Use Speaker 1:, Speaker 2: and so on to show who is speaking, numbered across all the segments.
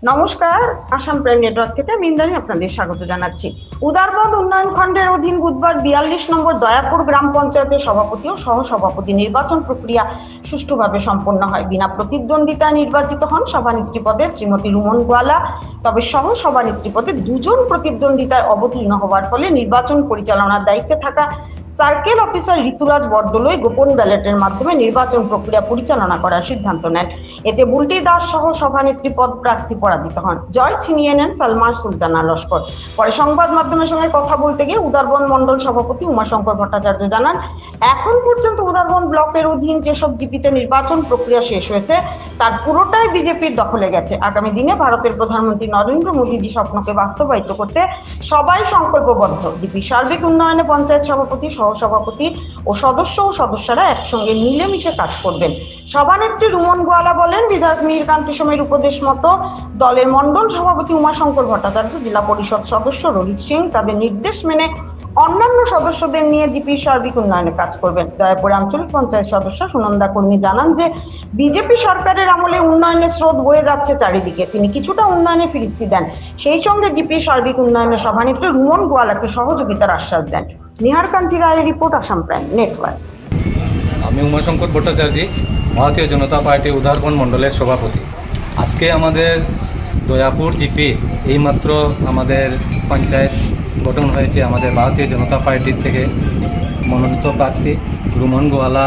Speaker 1: নমস্কার, Assam prime network থেকে আমি ইন্দ্রাণী আপনাদের স্বাগত জানাচ্ছি। উদারবন্দ উন্নয়ন খণ্ডের অধীন বুধবার ৪২ নম্বর দয়াপুর গ্রাম পঞ্চায়েতের সভাপতি ও সহসভাপতি নির্বাচন প্রক্রিয়া সুষ্ঠুভাবে সম্পন্ন হয়। বিনা প্রতিদ্বন্দ্বিতায় নির্বাচিত হন সভানেত্রী পদে শ্রীমতী রুমন গোয়ালা। তবে সহসভানেত্রী পদে দুজন প্রতিদ্বন্দ্বিতায় অবতীর্ণ হওয়ার ফলে নির্বাচন পরিচালনার দায়িত্বে থাকা সার্কেল অফিসার ঋতুরাজ বরদলৈ গোপন ব্যালটের মাধ্যমে নির্বাচন প্রক্রিয়া পরিচালনা করার সিদ্ধান্ত নেন। এতে বুলটি দাস সহ সভানেত্রী পদ প্রার্থী পরাজিত হন। জয় ছিনিয়ে নেন সালমান সুলতানা লস্কর। পরে সংবাদ মাধ্যমের সঙ্গে কথা বলতে গিয়ে উদারবন্দ মন্ডল সভাপতি উমাশঙ্কর ভট্টাচার্য জানান, এখন পর্যন্ত উদারবন্দ ব্লকের অধীন যেসব জিপিতে নির্বাচন প্রক্রিয়া শেষ হয়েছে তার পুরোটাই বিজেপির দখলে গেছে। আগামী দিনে ভারতের প্রধানমন্ত্রী নরেন্দ্র মোদীজি স্বপ্নকে বাস্তবায়িত করতে সবাই সংকল্পবদ্ধ। জিপি সার্বিক উন্নয়নে পঞ্চায়েত সভাপতি, সহসভাপতি ও সদস্যরা একসঙ্গে মিলেমিশে কাজ করবেন। সভানেত্রী রুমন গোয়ালা বলেন, বিধায়ক মীরকান্তি সোমের উপদেশ মতো দলের মন্ডল সভাপতি উমাশঙ্কর ভট্টাচার্য, জেলা পরিষদ সদস্য রোহিত সিং তাদের নির্দেশ মেনে অন্যান্য সদস্যদের নিয়ে জিপির সার্বিক উন্নয়নে কাজ করবেন। দয়াপুর আঞ্চলিক পঞ্চায়েত সদস্য সুনন্দা কর্মী জানান যে বিজেপি সরকারের আমলে উন্নয়নের স্রোত বয়ে যাচ্ছে চারিদিকে। তিনি কিছুটা উন্নয়নে ফিরিস্তি দেন। সেই সঙ্গে জিপির সার্বিক উন্নয়নের সভানেত্রী রুমন গোয়ালাকে সহযোগিতার আশ্বাস দেন। নিহারকান্তি রায়ের রিপোর্ট, আসাম প্রাইম নেটওয়ার্ক।
Speaker 2: আমি উমাশঙ্কর ভট্টাচার্য, ভারতীয় জনতা পার্টি উদারবন্দ মণ্ডলের সভাপতি। আজকে আমাদের দয়াপুর জিপি এইমাত্র আমাদের পঞ্চায়েত গঠন হয়েছে। আমাদের ভারতীয় জনতা পার্টির থেকে মনোনীত প্রার্থী রুমন গোয়ালা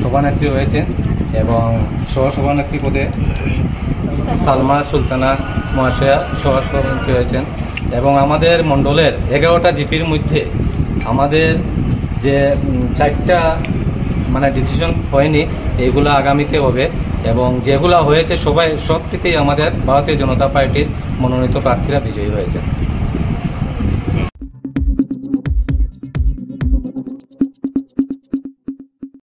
Speaker 2: সভানেত্রী হয়েছেন এবং সহসভানেত্রী পদে সালমা সুলতানা মহাশয়া সহসভানেত্রী হয়েছেন। এবং আমাদের মণ্ডলের 11টা জিপির মধ্যে আমাদের যে 4টা ডিসিশন হয়নি, এইগুলো আগামীতে হবে এবং যেগুলো হয়েছে সব থেকেই আমাদের ভারতীয় জনতা পার্টির মনোনীত প্রার্থীরা বিজয়ী হয়েছে।